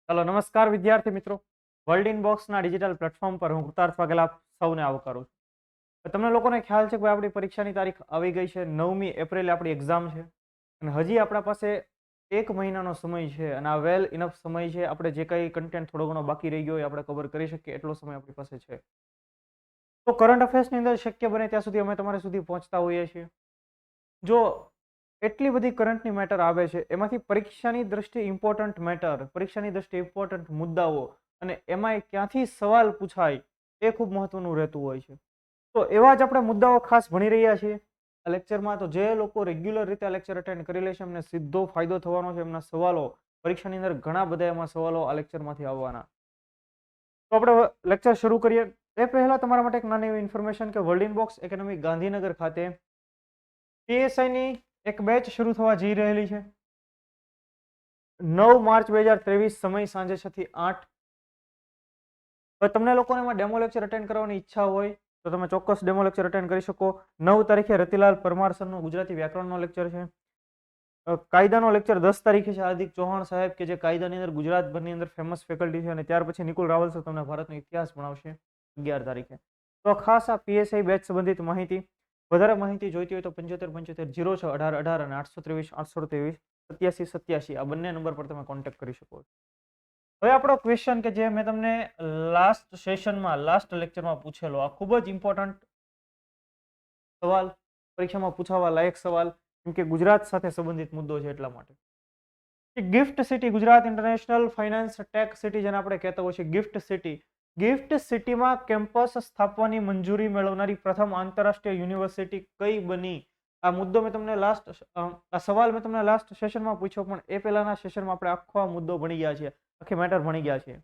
ચાલો નમસ્કાર વિદ્યાર્થી મિત્રો, વર્લ્ડ ઇનબોક્સના ડિજિટલ પ્લેટફોર્મ પર હું કૃતાર્થ વાઘેલા આપ સૌને આવકારું છું. તમને લોકોને ખ્યાલ છે કે ભાઈ આપણી પરીક્ષાની તારીખ આવી ગઈ છે. 9મી એપ્રિલે આપણી એક્ઝામ છે અને હજી આપણા પાસે 1 મહિનાનો સમય છે અને આ વેલ ઇનફ સમય છે. આપણે જે કંઈ કન્ટેન્ટ થોડો ઘણો બાકી રહી ગયો હોય આપણે કવર કરી શકીએ એટલો સમય આપણી પાસે છે. તો કરંટ અફેર્સની અંદર શક્ય બને ત્યાં સુધી અમે તમારા સુધી પહોંચતા હોઈએ છીએ. જો એટલી બધી કરંટની મેટર આવે છે, એમાંથી પરીક્ષાની દ્રષ્ટિએ ઇમ્પોર્ટન્ટ મેટર, પરીક્ષાની દ્રષ્ટિએ ઇમ્પોર્ટન્ટ મુદ્દાઓ અને એમાંય ક્યાંથી સવાલ પૂછાય એ ખૂબ મહત્વનું રહેતું હોય છે. તો એવા જ આપણે મુદ્દાઓ ખાસ ભણી રહ્યા છીએ આ લેક્ચરમાં. તો જે લોકો રેગ્યુલર રીતે આ લેક્ચર અટેન્ડ કરી લેશે એમને સીધો ફાયદો થવાનો છે. એમના સવાલો પરીક્ષાની અંદર ઘણા બધા એમાં સવાલો આ લેક્ચરમાંથી આવવાના. તો આપણે લેક્ચર શરૂ કરીએ એ પહેલા તમારા માટે એક નાની એવી ઇન્ફોર્મેશન કે વર્લ્ડ ઇનબોક્સ એકેડમી ગાંધીનગર ખાતે પીએસઆઈની એક બેચ શરૂ થવા જઈ રહેલી છે. 9 માર્ચ 2023 સમય સાંજે 6 થી 8. હવે તમને લોકોને એમાં ડેમો લેક્ચર અટેન્ડ કરવાની ઈચ્છા હોય તો તમે ચોક્કસ ડેમો લેક્ચર અટેન્ડ કરી શકો. 9 તારીખે રતિલાલ પરમાર સરનો ગુજરાતી વ્યાકરણનો લેક્ચર છે. કાયદાનો લેક્ચર 10 તારીખે છે હાર્દિક ચૌહાણ સાહેબ, કે જે કાયદાની અંદર ગુજરાતભરની અંદર ફેમસ ફેકલ્ટી છે. અને ત્યાર પછી નિકુલ રાવલ સર તમને ભારતનો ઇતિહાસ ભણાવશે 11 તારીખે. તો ખાસ આ પીએસઆઈ બેચ સંબંધિત માહિતી, વધારે માહિતી જોઈતી હોય તો 75 75 06 18 18 અને 823 823 87 87 આ બંને નંબર પર તમે કોન્ટેક્ટ કરી શકો છો. હવે આપણો ક્વેશ્ચન કે જે મેં તમને લાસ્ટ સેશનમાં લાસ્ટ લેક્ચરમાં પૂછેલો, આ ખૂબ જ ઇમ્પોર્ટન્ટ સવાલ, પરીક્ષામાં પૂછાવા લાયક સવાલ, કેમ કે ગુજરાત સાથે સંબંધિત મુદ્દો છે એટલા માટે. Gift city, Gujarat international finance tech city જેને આપણે કહેતા હોય છે ગિફ્ટ સિટી. ગિફ્ટ સિટીમાં કેમ્પસ સ્થાપવાની મંજૂરી મેળવનારી પ્રથમ આંતરરાષ્ટ્રીય યુનિવર્સિટી કઈ બની? આ મુદ્દો મેં તમને આ સવાલ મેં તમને લાસ્ટ સેશનમાં પૂછ્યો, પણ એ પહેલાના સેશનમાં આપણે આખો આ મુદ્દો ભણી ગયા છે, આખી મેટર ભણી ગયા છે.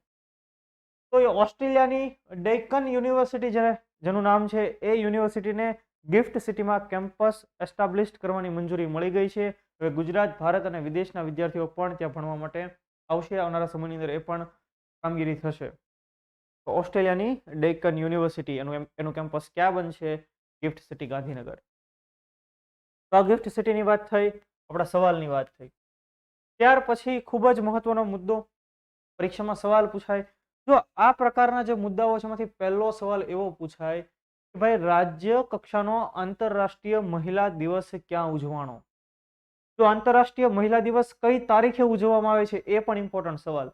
તો એ ઓસ્ટ્રેલિયાની ડેકન યુનિવર્સિટી જેનું નામ છે, એ યુનિવર્સિટીને ગિફ્ટ સિટીમાં કેમ્પસ એસ્ટાબ્લિશ કરવાની મંજૂરી મળી ગઈ છે. હવે ગુજરાત, ભારત અને વિદેશના વિદ્યાર્થીઓ પણ ત્યાં ભણવા માટે આવશે. આવનારા સમયની અંદર એ પણ કામગીરી થશે. તો ઓસ્ટ્રેલિયાની ડેકન યુનિવર્સિટી એનું કેમ્પસ ક્યાં બનશે? Gift city Gandhinagar. તો આ ગિફ્ટ સિટીની વાત થઈ, આપણા સવાલની વાત થઈ. ત્યાર પછી ખૂબ જ મહત્વનો મુદ્દો, પરીક્ષામાં સવાલ પૂછાય. જો આ પ્રકારના જે મુદ્દાઓ છે એમાંથી પહેલો સવાલ એવો પૂછાય કે ભાઈ રાજ્ય કક્ષાનો આંતરરાષ્ટ્રીય મહિલા દિવસ ક્યાં ઉજવવાનો? જો આંતરરાષ્ટ્રીય મહિલા દિવસ કઈ તારીખે ઉજવવામાં આવે છે એ પણ ઇમ્પોર્ટન્ટ સવાલ.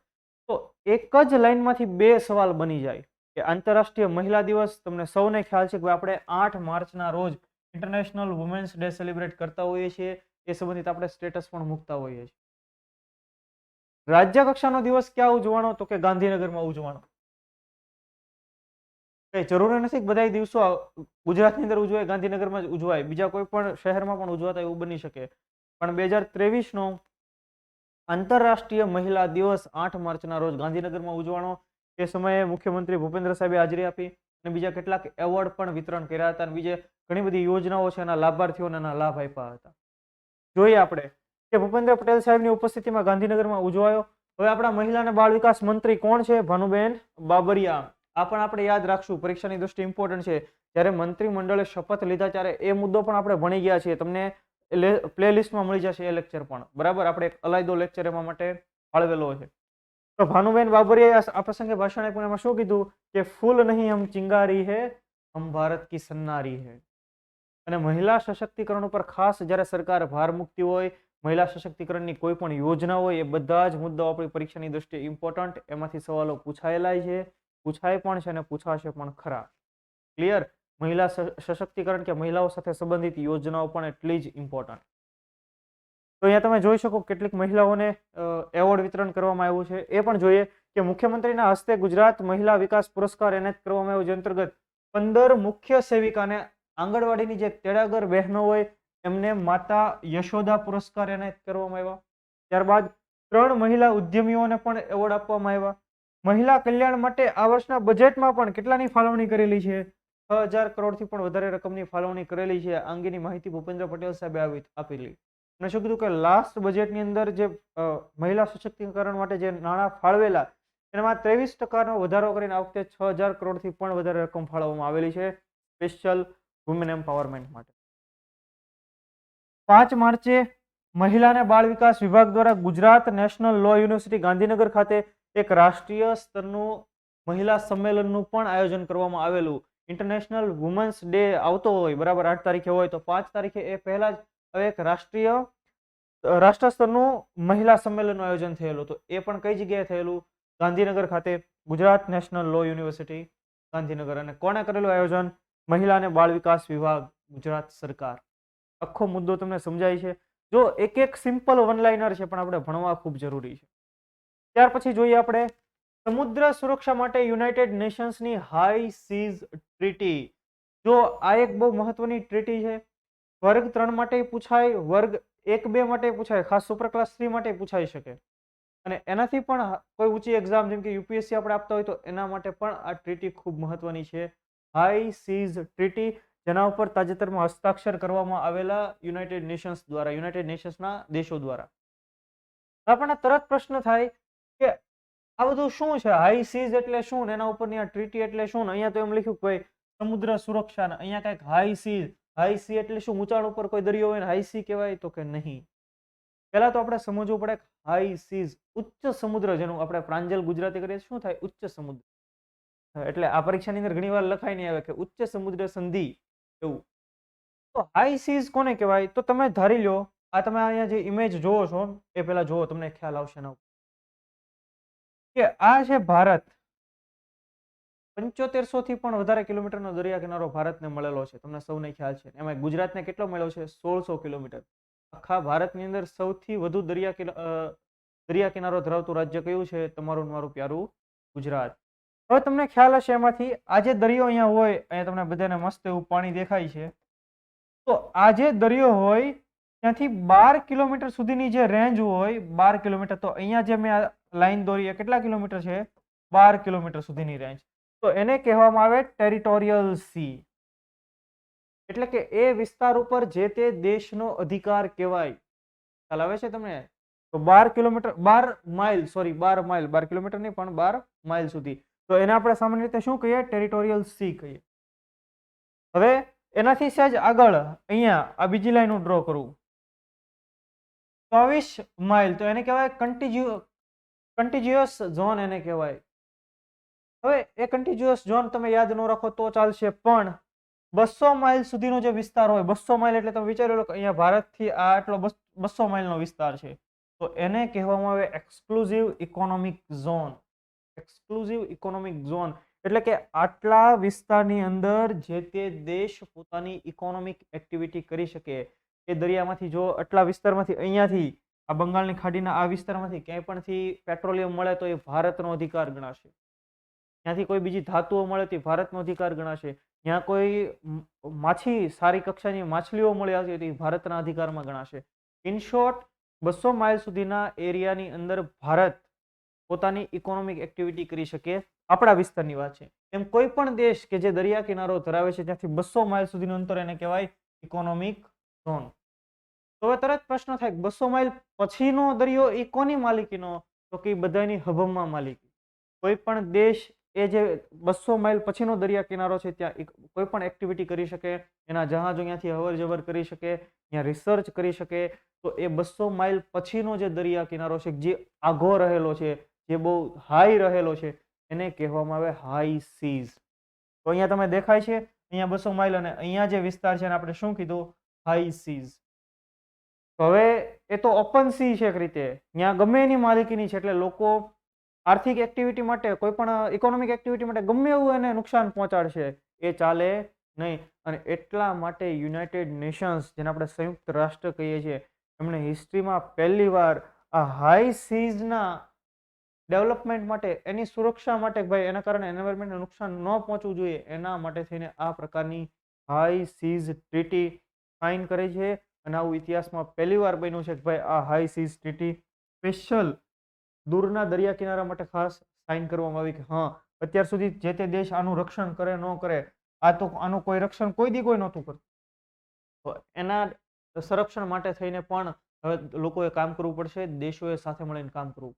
તો એક જ લાઈનમાંથી 2 સવાલ બની જાય કે આંતરરાષ્ટ્રીય મહિલા દિવસ, તમને સૌને ખ્યાલ છે કે આપણે 8 માર્ચના રોજ ઇન્ટરનેશનલ વુમેન્સ ડે સેલિબ્રેટ કરતા હોઈએ છીએ. એ સંબંધિત આપણે સ્ટેટસ પણ મૂકતા હોઈએ છીએ. રાજ્ય કક્ષાનો દિવસ ક્યાં ઉજવવાનો? તો કે ગાંધીનગરમાં ઉજવવાનો. કઈ જરૂરી નથી કે બધા દિવસો ગુજરાતની અંદર ઉજવાય, ગાંધીનગરમાં જ ઉજવાય, બીજા કોઈ પણ શહેરમાં પણ ઉજવાતા એવું બની શકે. પણ 2023નો આંતરરાષ્ટ્રીય મહિલા દિવસ 8 માર્ચના રોજ ગાંધીનગરમાં ઉજવવાનો. એ સમયે મુખ્યમંત્રી ભૂપેન્દ્ર સાહેબે હાજરી આપી અને બીજા કેટલાક એવોર્ડ પણ વિતરણ કર્યા હતા અને બીજે ઘણી બધી યોજનાઓ છે એના લાભાર્થીઓને એના લાભ આપ્યા હતા. જોઈએ આપણે કે ભૂપેન્દ્ર પટેલ સાહેબની ઉપસ્થિતિમાં ગાંધીનગરમાં ઉજવાયો. હવે આપણા મહિલા અને બાળ વિકાસ મંત્રી કોણ છે? ભાનુબેન બાબરિયા. આ પણ આપણે યાદ રાખશું, પરીક્ષાની દ્રષ્ટિએ ઇમ્પોર્ટન્ટ છે. જ્યારે મંત્રીમંડળે શપથ લીધા ત્યારે એ મુદ્દો પણ આપણે ભણી ગયા છીએ. તમને પ્લેલિસ્ટમાં મળી જશે એ લેક્ચર પણ, બરાબર. આપણે એક અલાયદો લેક્ચર એમાં માટે ફાળવેલો છે. તો ભાનુબેન બાબરિયાએ આ પ્રસંગે ભાષણ આપ્યું. એમાં શું કીધું કે ફૂલ નહીં હમ ચિંગારી હે, હમ ભારત કી સન્નારી હે. અને મહિલા સશક્તિકરણ ઉપર ખાસ જ્યારે સરકાર ભાર મૂકતી હોય, મહિલા સશક્તિકરણની કોઈ પણ યોજના હોય, એ બધા જ મુદ્દાઓ આપણી પરીક્ષાની દ્રષ્ટિએ ઇમ્પોર્ટન્ટ. એમાંથી સવાલો પૂછાયેલા છે, પૂછાય પણ છે અને પૂછાશે પણ ખરા. ક્લિયર? મહિલા સશક્તિકરણ કે મહિલાઓ સાથે સંબંધિત યોજનાઓ પણ એટલી જ ઇમ્પોર્ટન્ટ. તો અહીંયા તમે જોઈ શકો કેટલીક મહિલાઓને એવોર્ડ વિતરણ કરવામાં આવ્યું છે. એ પણ જોઈએ કે મુખ્યમંત્રીના હસ્તે ગુજરાત મહિલા વિકાસ પુરસ્કાર એનાયત કરવામાં આવ્યો, જે અંતર્ગત 15 મુખ્ય સેવિકાને, આંગણવાડીની જે તેડાગર બહેનો હોય એમને માતા યશોદા પુરસ્કાર એનાયત કરવામાં આવ્યા. ત્યારબાદ 3 મહિલા ઉદ્યમીઓને પણ એવોર્ડ આપવામાં આવ્યા. મહિલા કલ્યાણ માટે આ વર્ષના બજેટમાં પણ કેટલાની ફાળવણી કરેલી છે? 6000 કરોડથી પણ વધારે રકમની ફાળવણી કરેલી છે. આ અંગેની માહિતી ભૂપેન્દ્ર પટેલ સાહેબે આપેલી. અને શું કીધું કે લાસ્ટ બજેટની અંદર જે મહિલા સશક્તિકરણ માટે જે નાણાં ફાળવેલા એમાં 23% વધારો કરીને આ વખતે 6000 કરોડથી પણ વધારે રકમ ફાળવવામાં આવેલી છે સ્પેશિયલ વુમેન એમ્પાવરમેન્ટ માટે. 5 માર્ચે મહિલા અને બાળ વિકાસ વિભાગ દ્વારા Gujarat national law university Gandhinagar ખાતે એક રાષ્ટ્રીય સ્તરનું મહિલા સંમેલનનું પણ આયોજન કરવામાં આવેલું. ઇન્ટરનેશનલ વુમન્સ ડે આવતો હોય, બરાબર 8 તારીખે હોય, તો 5 તારીખે એ પહેલા જ હવે એક રાષ્ટ્ર સ્તરનું મહિલા સંમેલનનું આયોજન થયેલું. તો એ પણ કઈ જગ્યાએ થયેલું? ગાંધીનગર ખાતે, Gujarat national law university Gandhinagar. અને કોણે કરેલું આયોજન? મહિલા અને બાળ વિકાસ વિભાગ, ગુજરાત સરકાર. આખો મુદ્દો તમને સમજાય છે? જો એક એક સિમ્પલ વન લાઇનર છે, પણ આપણે ભણવા ખૂબ જરૂરી છે. ત્યાર પછી જોઈએ આપણે સમુદ્ર સુરક્ષા માટે યુનાઇટેડ નેશન્સની હાઈ સીઝ ટ્રીટી. જો આ એક બહુ મહત્વની ટ્રીટી છે. વર્ગ 3 માટે પૂછાય, વર્ગ 1-2 માટે પૂછાય, ખાસ સુપર ક્લાસ 3 માટે પૂછાઈ શકે. અને એનાથી પણ કોઈ ઊંચી એક્ઝામ જેમ કે યુપીએસસી આપણે આપતા હોય તો એના માટે પણ આ ટ્રીટી ખૂબ મહત્વની છે. હાઈ સીઝ ટ્રીટી, જેના ઉપર તાજેતરમાં હસ્તાક્ષર કરવામાં આવેલા યુનાઇટેડ નેશન્સ દ્વારા, યુનાઇટેડ નેશન્સના દેશો દ્વારા. આપણને તરત પ્રશ્ન થાય કે આ બધું શું છે? હાઈ સીઝ એટલે શું ને એના ઉપરની આ ટ્રીટી એટલે શું ને? અહીંયા તો એમ લખ્યું કે ભાઈ સમુદ્ર સુરક્ષા ને અહીંયા કંઈક હાઈ સીઝ. હાઈ સી એટલે શું? ઊંચાણ ઉપર કોઈ દરિયો હોય ને હાઈ સી કહેવાય? તો કે નહીં. પહેલા તો આપણે સમજવું પડે હાઈ સીઝ ઉચ્ચ સમુદ્ર, જેનું આપણે પ્રાંજલ ગુજરાતી કરીએ શું થાય? ઉચ્ચ સમુદ્ર. એટલે આ પરીક્ષાની અંદર ઘણી વાર લખાઈ નહીં આવે કે ઉચ્ચ સમુદ્ર સંધિ એવું. તો હાઈ સીઝ કોને કહેવાય? તો તમે ધારી લો, આ તમે અહીંયા જે ઇમેજ જોવો છો એ પહેલા જોવો, તમને ખ્યાલ આવશે ને કે આ છે ભારત. 7500 થી પણ વધારે કિલોમીટરનો દરિયા કિનારો ભારતને મળેલો છે, તમને સૌને ખ્યાલ છે. એમાં ગુજરાતને કેટલો મળ્યો છે? 1600 કિલોમીટર. આખા ભારતની અંદર સૌથી વધુ દરિયા કિનારો ધરાવતું રાજ્ય કયું છે? તમારું મારું પ્યારું ગુજરાત. હવે તમને ખ્યાલ હશે એમાંથી આ જે દરિયો અહીંયા હોય, અહીંયા તમને બધાને મસ્ત એવું પાણી દેખાય છે. તો આ જે દરિયો હોય ત્યાંથી 12 કિલોમીટર સુધીની જે રેન્જ હોય, 12 કિલોમીટર, તો અહીંયા જે મેં લાઈન દોરી એ કેટલા કિલોમીટર છે? 12 કિલોમીટર સુધીની રેન્જ. તો એને કહેવામાં આવે ટેરિટોરિયલ સી. એટલે કે એ વિસ્તાર ઉપર જે તે દેશનો અધિકાર કહેવાય. ખ્યાલ આવે છે તમને? તો 12 kilometre, 12 mile, sorry 12 mile, 12 kilometre નહીં પણ 12 માઇલ સુધી. તો એને આપણે સામાન્ય રીતે શું કહીએ? ટેરિટોરિયલ સી કહીએ. હવે એનાથી સહેજ આગળ અહીંયા આ બીજી લાઈન હું ડ્રો કરું, 24 માઇલ, તો એને કહેવાય કન્ટિજ્યુઅસ ઝોન એને કહેવાય. હવે એ કન્ટિજ્યુઅસ ઝોન તમે યાદ ન રાખો તો ચાલશે, પણ 200 માઇલ સુધીનો જે વિસ્તાર હોય, 200 માઇલ એટલે તમે વિચારી લો કે અહીંયા ભારતથી આ આટલો 200 માઇલનો વિસ્તાર છે, તો એને કહેવામાં આવે exclusive economic zone. Exclusive economic zone એટલે કે આટલા વિસ્તારની અંદર જે તે દેશ પોતાની ઇકોનોમિક એક્ટિવિટી કરી શકે. એ દરિયામાંથી જો આટલા વિસ્તારમાંથી અહીંયાથી આ બંગાળની ખાડીના આ વિસ્તારમાંથી ક્યાંય પણથી પેટ્રોલિયમ મળે તો એ ભારતનો અધિકાર ગણાશે. ત્યાંથી કોઈ બીજી ધાતુઓ મળે તો ભારતનો અધિકાર ગણાશે. ત્યાં કોઈ સારી કક્ષાની માછલીઓ મળ્યા છે તો એ ભારતના અધિકારમાં ગણાશે. ઇન શોર્ટ, 200 માઇલ સુધીના એરિયાની અંદર ભારત પોતાની ઇકોનોમિક એક્ટિવિટી કરી શકે. આપણા વિસ્તારની વાત છે. એમ કોઈ પણ દેશ કે જે દરિયા કિનારો ધરાવે છે ત્યાંથી 200 માઇલ સુધીનું અંતર એને કહેવાય ઇકોનોમિક ઝોન. તો હવે તરત પ્રશ્ન થાય 200 માઇલ પછીનો દરિયો એ કોની માલિકીનો? તો કે બધાની હબમમાં માલિકી. કોઈ પણ દેશ એ જે 200 માઇલ પછીનો દરિયા કિનારો છે ત્યાં કોઈ પણ એક્ટિવિટી કરી શકે, એના જહાજો ત્યાંથી અવર જવર કરી શકે, ત્યાં રિસર્ચ કરી શકે. તો એ 200 માઇલ પછીનો જે દરિયા કિનારો છે, જે આઘો રહેલો છે, જે બહુ હાઈ રહેલો છે, એને કહેવામાં આવે હાઈ સીઝ. તો અહીંયા તમે દેખાય છે અહીંયા 200 માઇલ અને અહીંયા જે વિસ્તાર છે એને આપણે શું કીધું? High seas. તો હવે એ તો ઓપન સી છે એક રીતે, ત્યાં ગમે એની માલિકીની છે, એટલે લોકો આર્થિક એક્ટિવિટી માટે, કોઈ પણ ઇકોનોમિક એક્ટિવિટી માટે ગમે એવું એને નુકસાન પહોંચાડશે, એ ચાલે નહીં. અને એટલા માટે યુનાઇટેડ નેશન્સ, જેને આપણે સંયુક્ત રાષ્ટ્ર કહીએ છીએ, એમણે હિસ્ટ્રીમાં પહેલીવાર આ હાઈ સીઝના ડેવલપમેન્ટ માટે, એની સુરક્ષા માટે, ભાઈ એના કારણે એન્વાયરમેન્ટને નુકસાન ન પહોંચવું જોઈએ, એના માટે થઈને આ પ્રકારની હાઈ સીઝ ટ્રીટી સાઇન કરી છે. અને આવું ઇતિહાસમાં પહેલીવાર બન્યું છે કે ભાઈ આ હાઈ સીઝ ટ્રીટી સ્પેશિયલ દૂરના દરિયા કિનારા માટે ખાસ સાઇન કરવામાં આવી કે હા, અત્યાર સુધી જે તે દેશ આનું રક્ષણ કરે ન કરે, આનું કોઈ રક્ષણ કોઈ દી કોઈ નહોતું કરતું. તો એના સંરક્ષણ માટે થઈને પણ હવે લોકોએ કામ કરવું પડશે, દેશોએ સાથે મળીને કામ કરવું.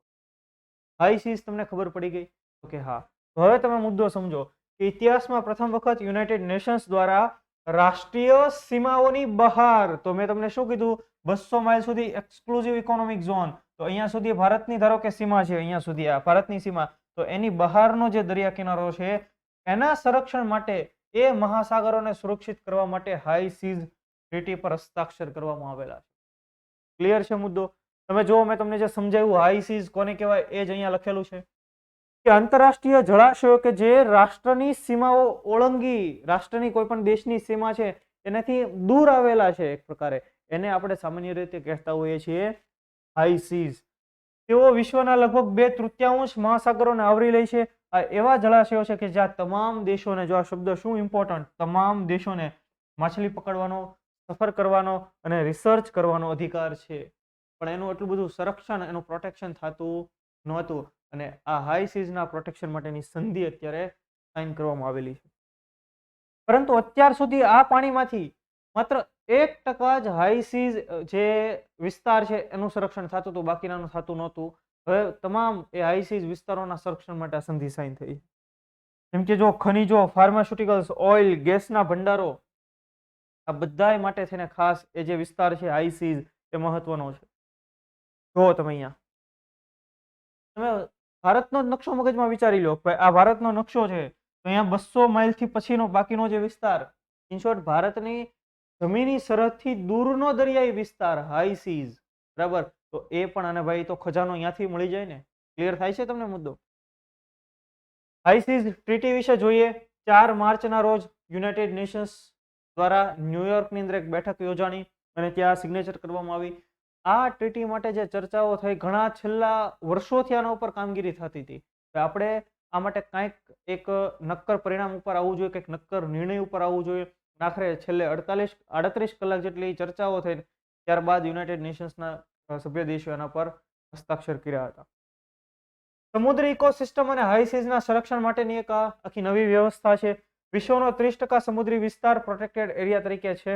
હાઈ સીઝ તમને ખબર પડી ગઈ? ઓકે, હા. તો હવે તમે મુદ્દો સમજો કે ઇતિહાસમાં પ્રથમ વખત યુનાઇટેડ નેશન્સ દ્વારા રાષ્ટ્રીય સીમાઓની બહાર, તો મેં તમને શું કીધું? 200 માઇલ સુધી એક્સક્લુઝિવ ઇકોનોમિક ઝોન, તો અહીંયા સુધી ભારતની ધારો કે સીમા છે, અહીંયા સુધી આ ભારતની સીમા, તો એની બહારનો જે દરિયા કિનારો છે એના સંરક્ષણ માટે, એ મહાસાગરોને સુરક્ષિત કરવા માટે હાઈ સીઝ ટ્રીટી પર હસ્તાક્ષર કરવામાં આવેલા છે. ક્લિયર છે મુદ્દો? તમે જુઓ, મેં તમને જે સમજાવ્યું હાઈ સીઝ કોને કહેવાય એ જ અહીંયા લખેલું છે કે આંતરરાષ્ટ્રીય જળાશયો કે જે રાષ્ટ્રની સીમાઓ ઓળંગી, રાષ્ટ્રની કોઈ પણ દેશની સીમા છે એનાથી દૂર આવેલા છે એક પ્રકારે, એને આપણે સામાન્ય રીતે કહેતા હોઈએ છીએ હાઈ સીઝ. તેઓ વિશ્વના લગભગ 2/3 મહાસાગરોને આવરી લે છે. આ એવા જળાશયો છે કે જ્યાં તમામ દેશોને, જો આ શબ્દ શું ઇમ્પોર્ટન્ટ, તમામ દેશોને માછલી પકડવાનો, સફર કરવાનો અને રિસર્ચ કરવાનો અધિકાર છે. પણ એનું એટલું બધું સંરક્ષણ, એનું પ્રોટેક્શન થતું નહોતું, અને આ હાઈ સીઝના પ્રોટેક્શન માટેની સંધિ અત્યારે સાઇન કરવામાં આવેલી છે. પરંતુ અત્યાર સુધી આ પાણીમાંથી માત્ર 1% જ હાઈ સીઝ જે વિસ્તાર છે એનું સંરક્ષણ થતું હતું, બાકીનાનું થતું નહોતું. હવે તમામ એ હાઈ સીઝ વિસ્તારોના સંરક્ષણ માટે આ સંધિ સાઇન થઈ. જેમ કે જો ખનિજો, ફાર્માસ્યુટિકલ્સ, ઓઇલ, ગેસના ભંડારો, આ બધા માટે થઈને ખાસ એ જે વિસ્તાર છે હાઈ સીઝ એ મહત્વનો છે. જો તમે અહીંયા તમે ભારતનો નકશો મગજમાં વિચારી લો, આ ભારતનો નકશો છે, તો અહીંયા 200 માઇલથી પછીનો બાકીનો જે વિસ્તાર, ઇન શોર્ટ ભારતની જમીની સરહદથી દૂરનો દરિયાઈ વિસ્તાર હાઈ સીઝ, બરાબર? તો એ પણ, અને ભાઈ તો ખજાનો અહીંયાથી મળી જાય ને. ક્લિયર થાય છે તમને મુદ્દો? હાઈ સીઝ ટ્રીટી વિશે જોઈએ. 4 માર્ચના રોજ યુનાઇટેડ નેશન્સ દ્વારા ન્યુયોર્કની અંદર એક બેઠક યોજાણી અને ત્યાં સિગ્નેચર કરવામાં આવી. આ ટ્રીટી માટે જે ચર્ચાઓ થઈ, ઘણા છેલ્લા વર્ષોથી આના ઉપર કામગીરી થતી હતી. આપણે આ માટે કાંઈક એક નક્કર પરિણામ ઉપર આવવું જોઈએ, કંઈક નક્કર નિર્ણય ઉપર આવવું જોઈએ. આખરે છેલ્લે 38 કલાક જેટલી ચર્ચાઓ થઈ, ત્યારબાદ યુનાઇટેડ નેશન્સના સભ્ય દેશો એના પર હસ્તાક્ષર કર્યા હતા. સમુદ્રી ઇકોસિસ્ટમ અને હાઈ સીઝના સંરક્ષણ માટેની એક આખી નવી વ્યવસ્થા છે. વિશ્વનો 30% સમુદ્રી વિસ્તાર પ્રોટેક્ટેડ એરિયા તરીકે છે.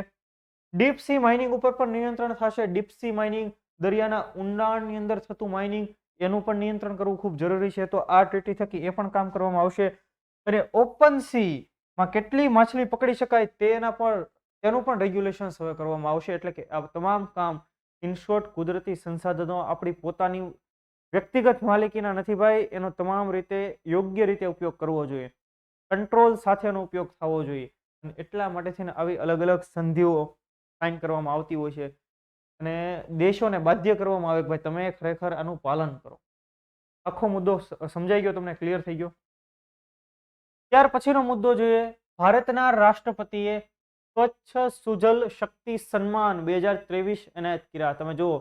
ડીપ સી માઇનિંગ ઉપર પણ નિયંત્રણ થશે. ડીપ સી માઇનિંગ, દરિયાના ઊંડાણની અંદર થતું માઇનિંગ, એનું પણ નિયંત્રણ કરવું ખૂબ જરૂરી છે. તો આ ટ્રીટી થકી એ પણ કામ કરવામાં આવશે. અને ઓપન સી માં કેટલી માછલી પકડી શકાય તેનું પણ રેગ્યુલેશન્સ હવે કરવામાં આવશે. એટલે કે આ તમામ કામ ઇન શોર્ટ કુદરતી સંસાધનો આપણી પોતાની વ્યક્તિગત માલિકીના નથી ભાઈ, એનો તમામ રીતે યોગ્ય રીતે ઉપયોગ કરવો જોઈએ, કંટ્રોલ સાથેનો ઉપયોગ થવો જોઈએ. અને એટલા માટે થઈને આવી અલગ અલગ સંધિઓ સાઇન કરવામાં આવતી હોય છે અને દેશોને બાધ્ય કરવામાં આવે કે ભાઈ તમે ખરેખર આનું પાલન કરો. આખો મુદ્દો સમજાઈ ગયો તમને? ક્લિયર થઈ ગયો? ત્યાર પછીનો મુદ્દો જોઈએ. ભારતના રાષ્ટ્રપતિએ સ્વચ્છ સુજલ શક્તિ સન્માન 2023 એનાયત કર્યા. તમે જુઓ,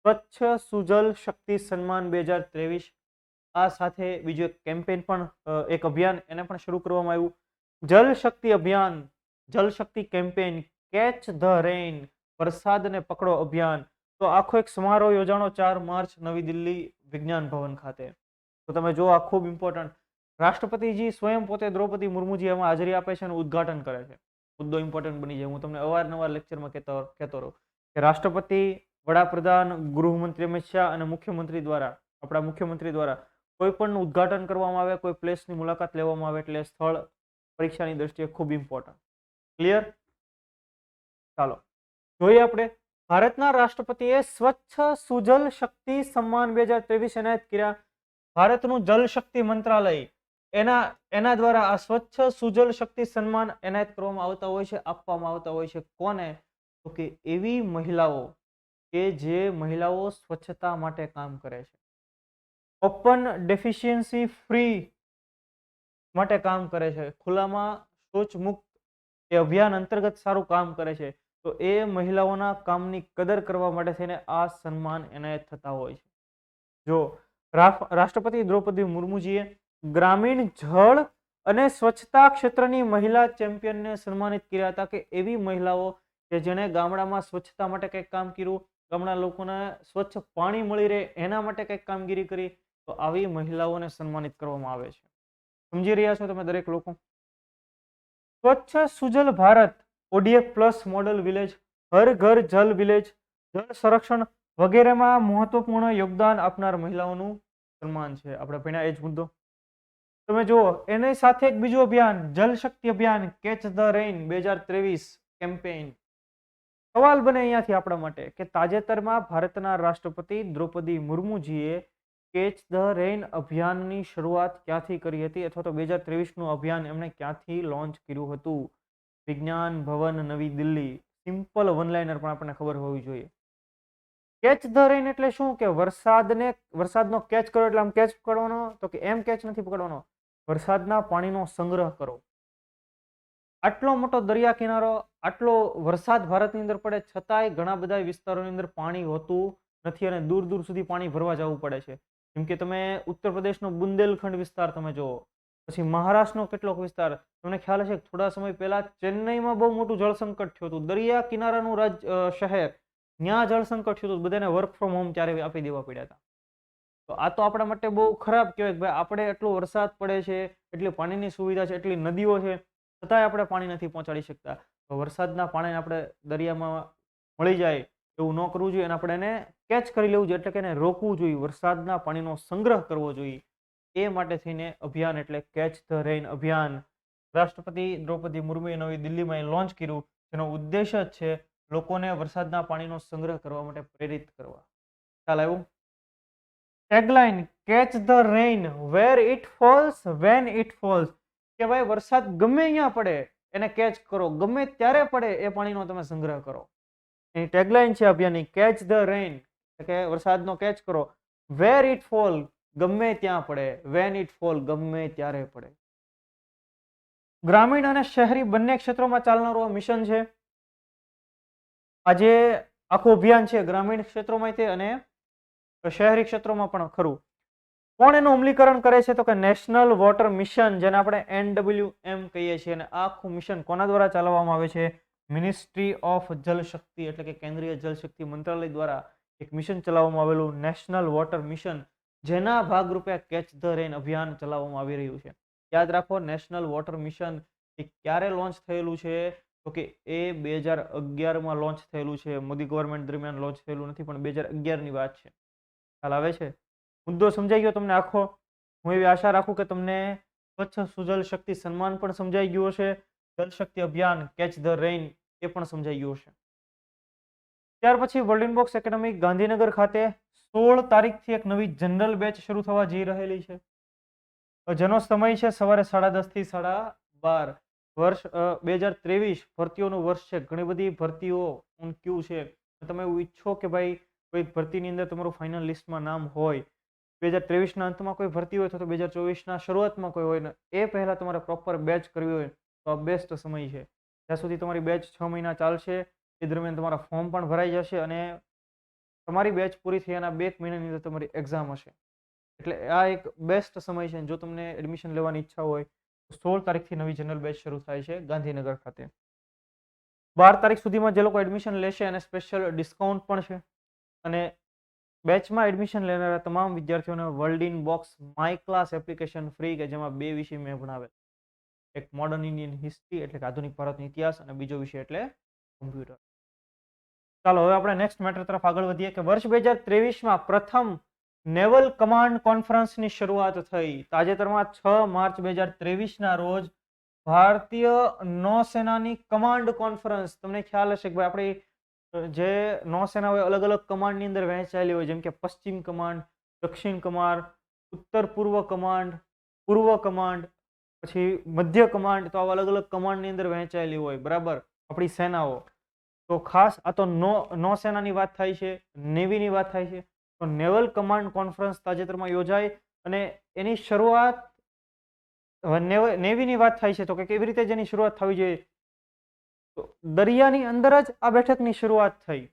સ્વચ્છ સુજલ શક્તિ સન્માન 2023. આ સાથે બીજું એક કેમ્પેન પણ, એક અભિયાન એને પણ શરૂ કરવામાં આવ્યું. જલ શક્તિ અભિયાન, જલ શક્તિ કેમ્પેન, કેચ ધ રેઇન, વરસાદને પકડો અભિયાન. તો આખો એક સમારોહ યોજાણો 4 માર્ચ નવી દિલ્હી વિજ્ઞાન ભવન ખાતે. તો તમે જો, આ ખૂબ ઇમ્પોર્ટન્ટ, રાષ્ટ્રપતિજી સ્વયં પોતે દ્રૌપદી મુર્મુજી એમાં હાજરી આપે છે અને ઉદ્ઘાટન કરે છે. મુદ્દો ઇમ્પોર્ટન્ટ બની જાય. હું તમને અવારનવાર લેક્ચરમાં કહેતો રહું કે રાષ્ટ્રપતિ, વડાપ્રધાન, ગૃહમંત્રી અમિત શાહ અને મુખ્યમંત્રી દ્વારા, આપણા મુખ્યમંત્રી દ્વારા કોઈ પણ ઉદ્ઘાટન કરવામાં આવે, કોઈ પ્લેસની મુલાકાત લેવામાં આવે, એટલે સ્થળ પરીક્ષાની દ્રષ્ટિએ ખૂબ ઇમ્પોર્ટન્ટ. ક્લિયર? ચાલો જોઈએ આપણે. ભારતના રાષ્ટ્રપતિએ સ્વચ્છ સુજલ શક્તિ સન્માન 2023 એનાયત કર્યા. ભારતનું જલ શક્તિ મંત્રાલય એના દ્વારા આ સ્વચ્છ સુજલ શક્તિ સન્માન એનાયત કરવામાં આવતા હોય છે, આપવામાં આવતા હોય છે. કોને? તો કે એવી મહિલાઓ કે જે મહિલાઓ સ્વચ્છતા માટે કામ કરે છે, ઓપન ડેફિશિયન્સી ફ્રી માટે કામ કરે છે, ખુલ્લામાં શૌચ મુક્ત એ અભિયાન અંતર્ગત સારું કામ કરે છે. તો એ મહિલાઓના કામની કદર કરવા માટે થઈને આ સન્માન એનાયત થતા હોય છે. જો રાષ્ટ્રપતિ દ્રૌપદી મુર્મુજીએ ગ્રામીણ જળ અને સ્વચ્છતા ક્ષેત્રની મહિલા ચેમ્પિયનને સન્માનિત કર્યા હતા કે એવી મહિલાઓ કે જેણે ગામડામાં સ્વચ્છતા માટે કંઈક કામ કર્યું, ગામડા લોકોને સ્વચ્છ પાણી મળી રહે એના માટે કંઈક કામગીરી કરી. તો આવી મહિલાઓને સન્માનિત કરવામાં આવે છે. સમજી રહ્યા છો તમે દરેક લોકો? Swachh Sujal Bharat, ODF plus model village, Har Ghar Jal village, જળ સંરક્ષણ વગેરેમાં મહત્વપૂર્ણ યોગદાન આપનાર મહિલાઓનું સન્માન છે. આપણે ભણ્યા એ જ મુદ્દો. તમે જુઓ, એની સાથે એક બીજું અભિયાન, જલ શક્તિ અભિયાન, કેચ ધ રેઇન 2023 કેમ્પેઇન. સવાલ બને અહીંયાથી આપણા માટે કે તાજેતરમાં ભારતના રાષ્ટ્રપતિ દ્રૌપદી મુર્મુજીએ કેચ ધ રેઇન અભિયાનની શરૂઆત ક્યાંથી કરી હતી, અથવા તો 2023નું અભિયાન એમણે ક્યાંથી લોન્ચ કર્યું હતું? વિજ્ઞાન ભવન, નવી દિલ્હી. સિમ્પલ વન લાઇનર પણ આપણને ખબર હોવી જોઈએ. કેચ ધ રેઇન એટલે શું? કે વરસાદનો કેચ કરો એટલે આમ કેચ પકડવાનો, તો કે એમ કેચ નથી પકડવાનો, વરસાદના પાણીનો સંગ્રહ કરો. આટલો મોટો દરિયા કિનારો, આટલો વરસાદ ભારતની અંદર પડે છતાંય ઘણા બધા વિસ્તારોની અંદર પાણી હોતું નથી અને દૂર દૂર સુધી પાણી ભરવા જવું પડે છે. જેમ કે તમે ઉત્તર પ્રદેશનો બુંદેલખંડ વિસ્તાર તમે જુઓ, પછી મહારાષ્ટ્રનો કેટલોક વિસ્તાર, તમને ખ્યાલ હશે થોડા સમય પહેલા ચેન્નઈમાં બહુ મોટું જળ સંકટ થયું હતું. દરિયા કિનારાનું શહેર, ત્યાં જળ સંકટ થયું હતું. બધાને વર્ક ફ્રોમ હોમ ત્યારે આપી દેવા પડ્યા હતા. તો આ તો આપણા માટે બહુ ખરાબ કહેવાય કે ભાઈ આપણે એટલો વરસાદ પડે છે, એટલી પાણીની સુવિધા છે, એટલી નદીઓ છે, છતાંય આપણે પાણી નથી પહોંચાડી શકતા. તો વરસાદના પાણીને આપણે દરિયામાં મળી જાય એવું ન કરવું જોઈએ અને આપણે એને કેચ કરી લેવું જોઈએ, એટલે કે એને રોકવું જોઈએ, વરસાદના પાણીનો સંગ્રહ કરવો જોઈએ. એ માટે થઈને અભિયાન એટલે કેચ ધ રેઇન અભિયાન રાષ્ટ્રપતિ દ્રૌપદી મુર્મુએ નવી દિલ્હીમાં લોન્ચ કર્યું, જેનો ઉદ્દેશ્ય જ છે લોકોને વરસાદના પાણીનો સંગ્રહ કરવા માટે પ્રેરિત કરવા. ખ્યાલ આવ્યું? Tagline catch the rain where it falls when it falls, કે ભાઈ વરસાદ ગમે અહીંયા પડે એને કેચ કરો, ગમે ત્યારે પડે એ પાણીનો તમે સંગ્રહ કરો. એની ટેગલાઇન છે અભિયાનની કેચ ધ રેઇન, કે વરસાદનો કેચ કરો, વેર ઇટ ફોલ, ગમે ત્યાં પડે, વેન ઇટ ફોલ, ગમે ત્યારે પડે. ગ્રામીણ અને શહેરી બંને ક્ષેત્રોમાં ચાલનારું આ મિશન છે. આજે આખું અભિયાન છે ગ્રામીણ ક્ષેત્રોમાં અને શહેરી ક્ષેત્રોમાં પણ ખરું. કોણ એનું અમલીકરણ કરે છે? તો કે નેશનલ વોટર મિશન, જેને આપણે NWM કહીએ છીએ. અને આખું મિશન કોના દ્વારા ચલાવવામાં આવે છે? મિનિસ્ટ્રી ઓફ જલશક્તિ, એટલે કે કેન્દ્રીય જલશક્તિ મંત્રાલય દ્વારા એક મિશન ચલાવવામાં આવેલું નેશનલ વોટર મિશન, જેના ભાગરૂપે કેચ ધ રેઇન અભિયાન ચલાવવામાં આવી રહ્યું છે. યાદ રાખો, નેશનલ વોટર મિશન એ ક્યારે લોન્ચ થયેલું છે? તો કે એ 2011માં લોન્ચ થયેલું છે. મોદી ગવર્મેન્ટ દરમિયાન લોન્ચ થયેલું નથી, પણ 2011ની વાત છે. ખ્યાલ આવે છે? મુદ્દો સમજાઈ ગયો તમને આખો? હું એવી આશા રાખું કે તમને સ્વચ્છ સુજલ શક્તિ સન્માન પણ સમજાઈ ગયું હશે, જલશક્તિ અભિયાન કેચ ધ રેઇન એ પણ સમજાઈ ગયું હશે. ત્યાર પછી વર્લ્ડ ઇનબોક્સ એકેડમી ગાંધીનગર ખાતે 16 તારીખથી એક નવી જનરલ બેચ શરૂ થવા જઈ રહેલી છે, જેનો સમય છે સવારે 10:30 થી 12:30. વર્ષ 2023 ભરતીઓનું વર્ષ છે. ઘણી બધી ભરતીઓ ક્યુ છે. તમે એવું ઈચ્છો કે ભાઈ કોઈ ભરતીની અંદર તમારું ફાઇનલ લિસ્ટમાં નામ હોય, 2023ના અંતમાં કોઈ ભરતી હોય, તો 2024ના શરૂઆતમાં કોઈ હોય ને એ પહેલા તમારે પ્રોપર બેચ કરવી હોય તો આ બેસ્ટ સમય છે. જ્યાં સુધી તમારી બેચ 6 મહિના ચાલશે એ દરમિયાન તમારા ફોર્મ પણ ભરાઈ જશે અને તમારી બેચ પૂરી થયાના 2 મહિનાની અંદર તમારી એક્ઝામ હશે. એટલે આ એક બેસ્ટ સમય છે. જો તમને એડમિશન લેવાની ઈચ્છા હોય તો 16 તારીખથી નવી જનરલ બેચ શરૂ થાય છે ગાંધીનગર ખાતે. 12 તારીખ સુધીમાં જે લોકો એડમિશન લેશે અને સ્પેશિયલ ડિસ્કાઉન્ટ પણ છે. અને બેચમાં એડમિશન લેનારા તમામ વિદ્યાર્થીઓને world in box my class application free, કે જેમાં 2 વિષય મેં ભણાવે. એક મોડર્ન ઇન્ડિયન હિસ્ટ્રી એટલે કે આધુનિક ભારતનો ઇતિહાસ, અને બીજો વિષય એટલે કમ્પ્યુટર. ચાલો હવે આપણે નેક્સ્ટ મેટર તરફ આગળ વધીએ કે વર્ષ 2023માં પ્રથમ નેવલ કમાન્ડ કોન્ફરન્સની શરૂઆત થઈ. તાજેતરમાં 6 માર્ચ 2023ના રોજ ભારતીય નૌસેનાની કમાન્ડ કોન્ફરન્સ, તમને ખ્યાલ હશે કે ભાઈ આપણી જે નૌસેના હોય અલગ અલગ કમાન્ડની અંદર વહેંચાયેલી હોય, જેમ કે પશ્ચિમ કમાન્ડ, દક્ષિણ કમાન્ડ, ઉત્તર પૂર્વ કમાન્ડ, પૂર્વ કમાન્ડ, પછી મધ્ય કમાન્ડ. તો આવા અલગ અલગ કમાન્ડની અંદર વહેંચાયેલી હોય, બરાબર, આપણી સેનાઓ. તો ખાસ આ તો નૌસેનાની વાત થાય છે, નેવીની વાત થાય છે. તો નેવલ કમાન્ડ કોન્ફરન્સ તાજેતરમાં યોજાઈ અને એની શરૂઆત, નેવીની વાત થાય છે તો કે કેવી રીતે જેની શરૂઆત થવી જોઈએ, તો દરિયાની અંદર જ આ બેઠકની શરૂઆત થઈ.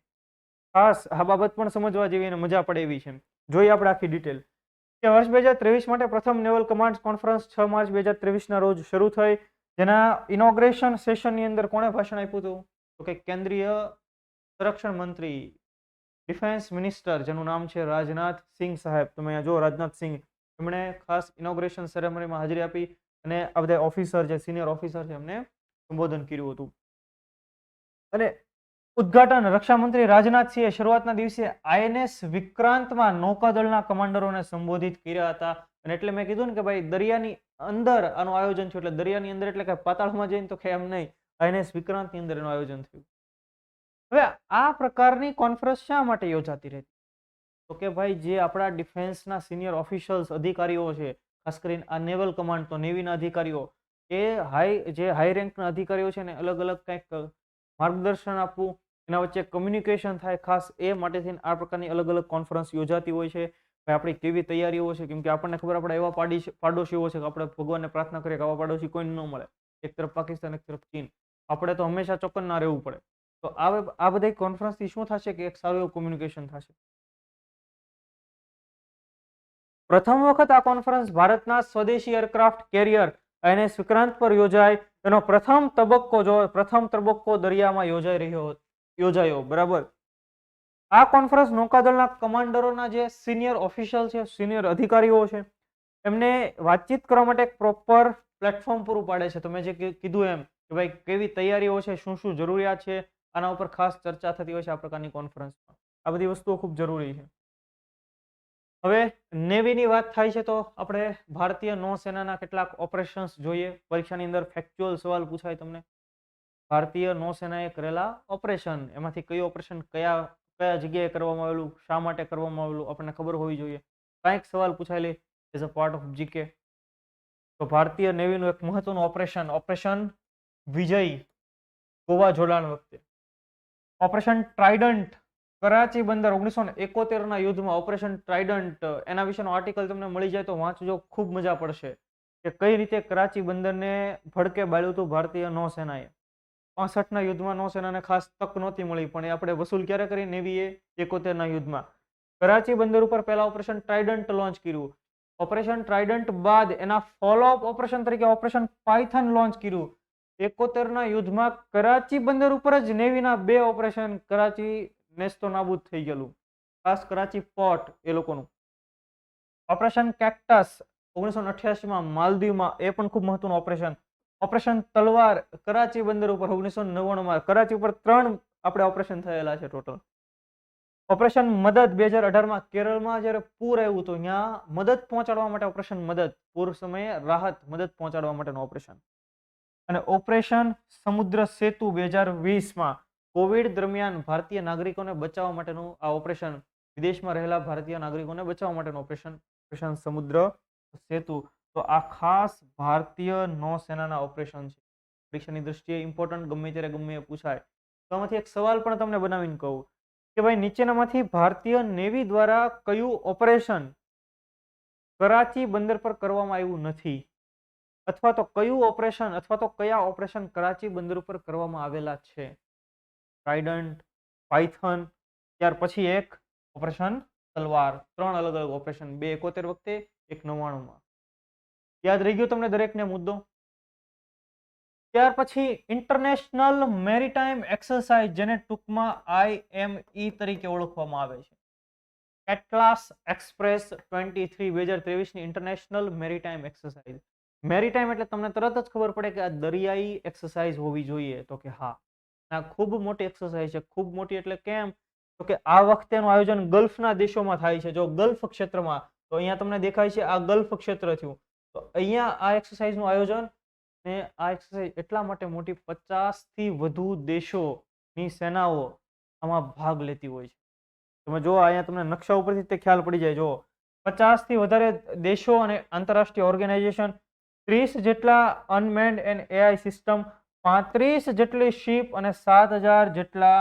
ખાસ આ બાબત પણ સમજવા જેવી અને મજા પડે એવી છે. જોઈએ આપણે આખી ડિટેલ કે વર્ષ 2023 માટે પ્રથમ નેવલ કમાન્ડ કોન્ફરન્સ 6 માર્ચ 2023ના રોજ શરૂ થઈ, જેના ઇનોગ્રેશન સેશનની અંદર કોણે ભાષણ આપ્યું હતું? તો કે કેન્દ્રીય સંરક્ષણ મંત્રી, ડિફેન્સ મિનિસ્ટર, જેનું નામ છે રાજનાથ સિંહ સાહેબ. તમે અહીંયા જો રાજનાથ સિંહ, એમણે ખાસ ઇનોગ્રેશન સેરેમનીમાં હાજરી આપી અને આ બધા ઓફિસર, જે સિનિયર ઓફિસર છે, એમને સંબોધન કર્યું હતું. અને ઉદ્ઘાટન રક્ષામંત્રી રાજનાથસિંહે શરૂઆતના દિવસે INS વિક્રાંતમાં નૌકાદળના કમાન્ડરોને સંબોધિત કર્યા હતા. અને એટલે મેં કીધું ને કે ભાઈ દરિયાની અંદર આનું આયોજન થયું. એટલે દરિયાની અંદર એટલે કે પાતાળમાં જઈને તો કે એમ નહીં, INS વિક્રાંતની અંદર એનું આયોજન થયું. હવે આ પ્રકારની કોન્ફરન્સ શા માટે યોજાતી રહેતી? તો કે ભાઈ જે આપણા ડિફેન્સના સિનિયર ઓફિશિયલ્સ અધિકારીઓ છે, ખાસ કરીને આ નેવલ કમાન્ડ તો નેવીના અધિકારીઓ, એ હાઈ રેન્કના અધિકારીઓ છે ને અલગ અલગ કંઈક માર્ગદર્શન આપવું, એના વચ્ચે કમ્યુનિકેશન થાય, ખાસ એ માટે થઈને આ પ્રકારની અલગ અલગ કોન્ફરન્સ યોજાતી હોય છે. ભાઈ આપણી કેવી તૈયારીઓ છે, કેમ કે આપણને ખબર આપણે એવા પાડોશીઓ છે કે આપણે ભગવાનને પ્રાર્થના કરીએ કે આવા પાડોશી કોઈને ન મળે. એક તરફ પાકિસ્તાન, એક તરફ ચીન. આપણે તો હંમેશા ચોકન્ના રહેવું પડે. તો આ બધી કોન્ફરન્સથી શું થશે કે એક સારું એવું કોમ્યુનિકેશન થશે. પ્રથમ વખત આ કોન્ફરન્સ ભારતના સ્વદેશી એરક્રાફ્ટ કેરિયર INS વિક્રાંત પર યોજાય. એનો પ્રથમ તબક્કો દરિયામાં યોજાયો. બરાબર. આ કોન્ફરન્સ નૌકાદળના કમાન્ડરોના જે સિનિયર ઓફિશિયલ છે, સિનિયર અધિકારીઓ છે, એમને વાતચીત કરવા માટે એક પ્રોપર પ્લેટફોર્મ પૂરું પાડે છે. તમે જે કીધું એમ કે ભાઈ કેવી તૈયારીઓ છે, શું શું જરૂરિયાત છે, આના ઉપર ખાસ ચર્ચા થતી હોય છે આ પ્રકારની કોન્ફરન્સમાં. આ બધી વસ્તુઓ ખૂબ જરૂરી છે. હવે નેવીની વાત થાય છે તો આપણે ભારતીય નૌસેનાના કેટલાક ઓપરેશન્સ જોઈએ. પરીક્ષાની અંદર ફેક્ચ્યુઅલ સવાલ પૂછાય તમને. ભારતીય નૌસેનાએ કરેલા ઓપરેશન, એમાંથી કયું ઓપરેશન કયા જગ્યાએ કરવામાં આવેલું, શા માટે કરવામાં આવેલું, આપણને ખબર હોવી જોઈએ. કંઈક સવાલ પૂછાયેલી as a part of GK. તો ભારતીય નેવીનું એક મહત્વનું ઓપરેશન વિજય ગોવા જોડાણ વખતે, ઓપરેશન ટ્રાઇડન્ટ કરાચી બંદર 1971ના યુદ્ધમાં, ઓપરેશન ટ્રાઇડન્ટ, એના વિશેનો આર્ટિકલ તમને મળી જાય તો વાંચજો, ખૂબ મજા પડશે કે કઈ રીતે કરાચી બંદરને ભડકે બાળ્યું હતું ભારતીય નૌસેનાએ. 65ના યુદ્ધમાં નૌસેનાને ખાસ તક નહોતી મળી, પણ એ આપણે વસૂલ ક્યારે કરી નેવીએ? 71ના યુદ્ધમાં. કરાચી બંદર ઉપર પહેલા ઓપરેશન ટ્રાઇડન્ટ લોન્ચ કર્યું. ઓપરેશન ટ્રાઇડન્ટ બાદ એના ફોલોઅપ ઓપરેશન તરીકે ઓપરેશન પાયથન લોન્ચ કર્યું. 71ના યુદ્ધમાં કરાચી બંદર ઉપર જ નેવીના 2 ઓપરેશન, કરાચી નેસ્તો નાબૂદ થઈ ગયેલું, ખાસ કરાચી પોર્ટ એ લોકોનું. ઓપરેશન કેક્ટસ 1988માં માલદીવમાં, એ પણ ખૂબ મહત્વનું ઓપરેશન. ઓપરેશન તલવાર કરાચી બંદર ઉપર 1999માં. કરાચી ઉપર 3 આપણે ઓપરેશન થયેલા છે ટોટલ. ઓપરેશન મદદ 2018માં કેરળમાં જ્યારે પૂર આવ્યું તો ત્યાં મદદ પહોંચાડવા માટે ઓપરેશન મદદ, પૂર સમયે રાહત મદદ પહોંચાડવા માટેનું ઓપરેશન. અને ઓપરેશન સમુદ્ર સેતુ 2020માં કોવિડ દરમિયાન ભારતીય નાગરિકોને બચાવવા માટેનું આ ઓપરેશન, વિદેશમાં રહેલા ભારતીય નાગરિકોને બચાવવા માટેનું ઓપરેશન સમુદ્ર સેતુ. તો આ ખાસ ભારતીય નૌસેનાના ઓપરેશન છે. પરીક્ષાની દ્રષ્ટિએ ઇમ્પોર્ટન્ટ, ગમે ત્યારે ગમે એ પૂછાય. તો આમાંથી એક સવાલ પણ તમને બનાવીને કહું કે ભાઈ નીચેનામાંથી ભારતીય નેવી દ્વારા કયું ઓપરેશન કરાચી બંદર પર કરવામાં આવ્યું નથી, અથવા તો કયું ઓપરેશન અથવા તો કયા ઓપરેશન કરાચી બંદર ઉપર કરવામાં આવેલા છે? ટ્રાઇડન્ટ, પાયથન, ત્યાર પછી એક ઓપરેશન તલવાર. 3 અલગ અલગ ઓપરેશન, 2 71 વખતે, 1 99માં. યાદ રહી ગયો તમને દરેકને મુદ્દો? ત્યાર પછી ઇન્ટરનેશનલ મેરીટાઈમ એક્સરસાઇઝ, જેને ટૂંકમાં IME તરીકે ઓળખવામાં આવે છે. એટલાસ એક્સપ્રેસ 23 2023ની ઇન્ટરનેશનલ મેરીટાઈમ એક્સરસાઇઝ. મેરીટાઈમ એટલે તમને તરત જ ખબર પડે કે આ દરિયાઈ એક્સરસાઇઝ હોવી જોઈએ. તો કે હા, આ ખૂબ મોટી એક્સરસાઇઝ છે. ખૂબ મોટી એટલે કેમ? તો કે આ વખતેનું આયોજન ગલ્ફના દેશોમાં થાય છે. જો ગલ્ફ ક્ષેત્રમાં, તો અહીંયા તમને દેખાય છે આ ગલ્ફ ક્ષેત્ર થયું. તો અહીંયા આ એક્સરસાઇઝનું આયોજન, ને આ એક્સરસાઇઝ એટલા માટે મોટી, 50થી વધુ દેશોની સેનાઓ આમાં ભાગ લેતી હોય છે. તમે જો અહીંયા તમને નકશા ઉપરથી તે ખ્યાલ પડી જાય. જો 50થી વધારે દેશો અને આંતરરાષ્ટ્રીય ઓર્ગેનાઇઝેશન, 30 જેટલા અનમેન્ડ એન્ડ AI સિસ્ટમ, 35 જેટલી શિપ અને 7000 જેટલા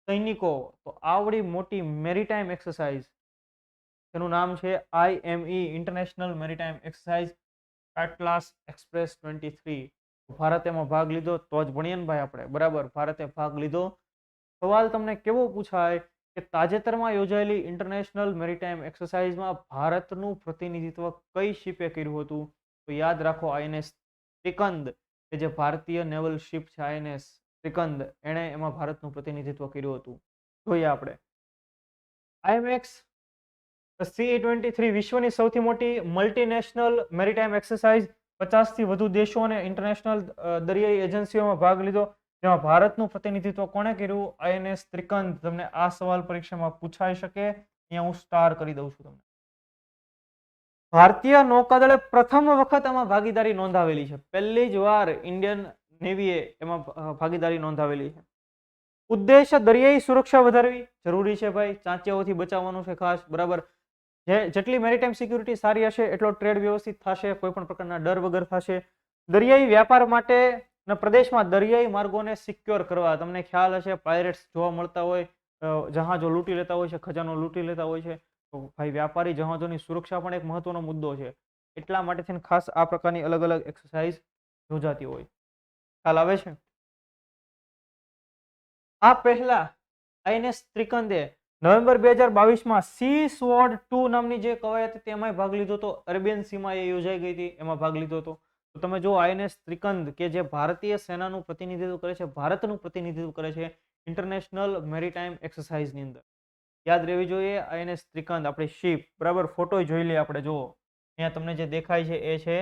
સૈનિકો. તો આવડી મોટી મેરીટાઈમ એક્સરસાઇઝ, એનું નામ છે IME, international maritime exercise atlas Express 23. ભારતે એમાં ભાગ લીધો તો જ ભણીએ ને ભાઈ આપણે. બરાબર, ભારતે ભાગ લીધો. સવાલ તમને કેવો પૂછાય કે તાજેતરમાં યોજાયેલી ઇન્ટરનેશનલ મેરીટાઈમ એક્સરસાઇઝમાં ભારતનું પ્રતિનિધિત્વ કઈ શિપે કર્યું હતું? તો યાદ રાખો, INS ત્રિકંદ, કે જે ભારતીય નેવલ શિપ છે INS ત્રિકંદ, એણે એમાં ભારતનું પ્રતિનિધિત્વ કર્યું હતું. જોઈએ આપણે. IMX CE23 વિશ્વની સૌથી મોટી મલ્ટીનેશનલ મેરીટાઈમ એક્સરસાઇઝ. 50થી વધુ દેશો અને ઇન્ટરનેશનલ દરિયાઈ એજન્સીઓમાં ભાગ લીધો, જેમાં ભારતનું પ્રતિનિધિત્વ કોણે કર્યું? INS ત્રિકંદ. તમને આ સવાલ પરીક્ષામાં પૂછાઈ શકે. અહીંયા હું સ્ટાર કરી દઉં છું તમને. ભારતીય નૌકાદળે પ્રથમ વખત આમાં ભાગીદારી નોંધાવેલી છે. પહેલી જ વાર ઇન્ડિયન નેવીએ એમાં ભાગીદારી નોંધાવેલી છે. ઉદ્દેશ્ય દરિયાઈ સુરક્ષા વધારવી જરૂરી છે ભાઈ, ચાંચિયાઓથી બચાવવાનું છે ખાસ, બરાબર. જેટલી મેરીટાઈમ સિક્યુરિટી સારી હશે એટલો ટ્રેડ વ્યવસ્થિત થશે, કોઈ પણ પ્રકારના ડર વગર થશે. દરિયાઈ વ્યાપાર માટે પ્રદેશમાં દરિયાઈ માર્ગોને સિક્યોર કરવા. તમને ખ્યાલ હશે પાયરેટ્સ જોવા મળતા હોય, જહાજો લૂંટી લેતા હોય છે, ખજાનો લૂંટી લેતા હોય છે. તો ભાઈ વ્યાપારી જહાજોની સુરક્ષા પણ એક મહત્વનો મુદ્દો છે. એટલા માટે થઈને ખાસ આ પ્રકારની અલગ અલગ એક્સરસાઇઝ યોજાતી હોય. ખ્યાલ આવે છે? આ પહેલા આઈએનએસ ત્રિકંદે નવેમ્બર 2022માં સી સ્વોર્ડ 2 નામની જે કવાયત હતી તેમાં ભાગ લીધો હતો. અરેબિયન સીમાં એ યોજાઈ ગઈ હતી, એમાં ભાગ લીધો હતો. તો તમે જો આઈએનએસ ત્રિકંદ કે જે ભારતીય સેનાનું પ્રતિનિધિત્વ કરે છે, ભારતનું પ્રતિનિધિત્વ કરે છે ઇન્ટરનેશનલ મેરીટાઈમ એક્સરસાઇઝની અંદર. યાદ રહેવી જોઈએ આઈએનએસ ત્રિકંદ, આપણી શિપ, બરાબર. ફોટો જોઈ લઈએ આપણે. જુઓ અહીંયા તમને જે દેખાય છે એ છે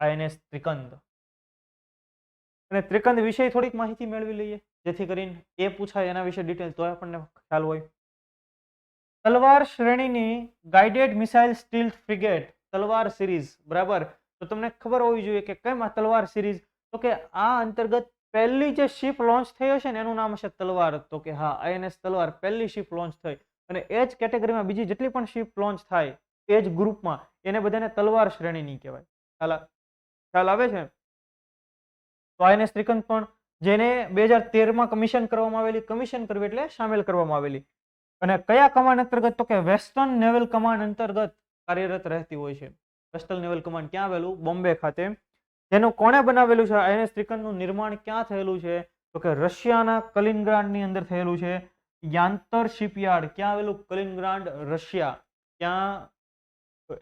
આઈએનએસ ત્રિકંદ. અને ત્રિકંદ વિશે થોડીક માહિતી મેળવી લઈએ જેથી કરીને એ પૂછાય એના વિશે ડિટેલ તો આપણને ખ્યાલ હોય. તલવાર શ્રેણીની ગાઇડેડ મિસાઇલ સ્ટીલ્થ ફ્રિગેટ તલવાર સિરીઝ, બરાબર. તો તમને ખબર હોવી જોઈએ કે કેમ આ તલવાર સિરીઝ, તો કે આ અંતર્ગત પહેલી જે શિપ લોન્ચ થઈ હશે ને એનું નામ હશે તલવાર. તો કે હા, આઈએનએસ તલવાર પહેલી શિપ લોન્ચ થઈ. અને એ જ કેટેગરીમાં બીજી જેટલી પણ શિપ લોન્ચ થાય એ જ ગ્રુપમાં એને બધાને તલવાર શ્રેણીની કહેવાય. ખ્યાલ આવે છે? તો આઈએનએસ ત્રિકંદ પણ જેને 2013માં કમિશન કરવામાં આવેલી, કમિશન કરવી એટલે સામેલ કરવામાં આવેલી. અને કયા કમાન્ડ અંતર્ગત, તો કે વેસ્ટર્ન નેવલ કમાન્ડ અંતર્ગત કાર્યરત રહેતી હોય છે. વેસ્ટર્ન નેવલ કમાન્ડ ક્યાં આવેલું? બોમ્બે ખાતે. જેનું કોણે બનાવેલું છે? આઈએનએસ ત્રિકંદનું નિર્માણ ક્યાં થયેલું છે? તો કે રશિયાના કલિનગ્રાડની અંદર થયેલું છે. યાંતર શિપયાર્ડ ક્યાં આવેલું? કલિનગ્રાડ, રશિયા. ત્યાં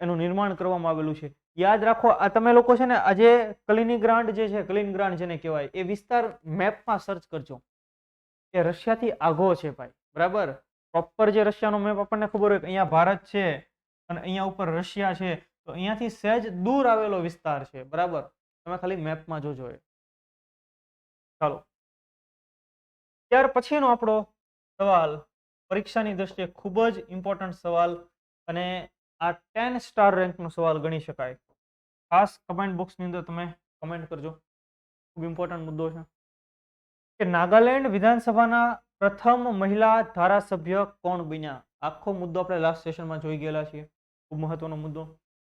એનું નિર્માણ કરવામાં આવેલું છે. યાદ રાખો, આ તમે લોકો છે ને આજે કલિનગ્રાડ જે છે, કલિનગ્રાડ જેને કહેવાય, એ વિસ્તાર મેપમાં સર્ચ કરજો. એ રશિયાથી આઘો છે ભાઈ, બરાબર. પ્રોપર જે રશિયાનો મેપ આપણને ખબર હોય કે અહીંયા ભારત છે અને અહીંયા ઉપર રશિયા છે, તો અહીંયાથી સહેજ દૂર આવેલો વિસ્તાર છે, બરાબર. તમે ખાલી મેપમાં જોજો એ. ચાલો, ત્યાર પછીનો આપણો સવાલ પરીક્ષાની દ્રષ્ટિએ ખૂબ જ ઇમ્પોર્ટન્ટ સવાલ અને આ 10 સ્ટાર રેન્કનો સવાલ ગણી શકાય. ખાસ કમેન્ટ બોક્સની અંદર તમે કમેન્ટ કરજો, ખૂબ ઇમ્પોર્ટન્ટ મુદ્દો છે. કે નાગાલેન્ડ વિધાનસભાના પ્રથમ મહિલા ધારાસભ્ય કોણ બન્યા? આખો મુદ્દો આપણે લાસ્ટ સેશનમાં જોઈ ગયેલા છીએ, ખૂબ મહત્વનો મુદ્દો.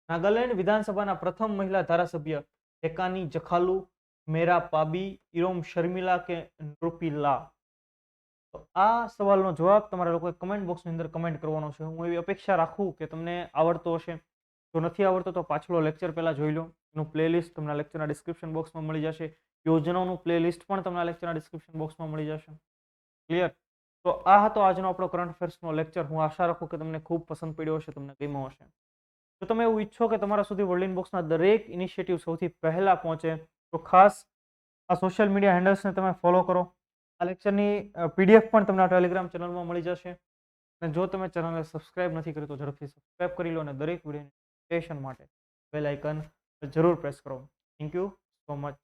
નાગાલેન્ડ વિધાનસભાના પ્રથમ મહિલા ધારાસભ્ય હેકાની જખાલુ, મેરા પાબી, ઇરોમ શર્મિલા કે નૃપિલા? તો આ સવાલનો જવાબ તમારા લોકોએ કમેન્ટ બોક્સની અંદર કમેન્ટ કરવાનો છે. હું એવી અપેક્ષા રાખું કે તમને આવડતો હશે. જો નથી આવડતો તો પાછલો લેક્ચર પહેલા જોઈ લો. એનું પ્લેલિસ્ટ તમને લેક્ચરના ડિસ્ક્રિપ્શન બોક્સમાં મળી જશે. યોજનાઓનું પ્લેલિસ્ટ પણ તમને લેક્ચરના ડિસ્ક્રિપ્શન બોક્સમાં મળી જશે. ક્લિયર? તો આ હતો આજનો આપણો કરંટ અફેર્સનો લેક્ચર. હું આશા રાખું કે તમને ખૂબ પસંદ પડ્યો હશે, તમને ગમ્યો હશે. જો તમે એવું ઈચ્છો કે તમારા સુધી વર્લ્ડ બોક્સના દરેક ઇનિશિયેટિવ સૌથી પહેલા પહોંચે તો ખાસ આ સોશિયલ મીડિયા હેન્ડલ્સને તમે ફોલો કરો. આ લેક્ચરની પીડીએફ પણ તમને ટેલિગ્રામ ચેનલમાં મળી જશે. અને જો તમે ચેનલને સબસ્ક્રાઇબ નથી કરી તો ઝડપથી સબસ્ક્રાઇબ કરી લો અને દરેક વિડીયોની નોટિફિકેશન માટે બેલ આઇકન જરૂર પ્રેસ કરો. Thank you so much.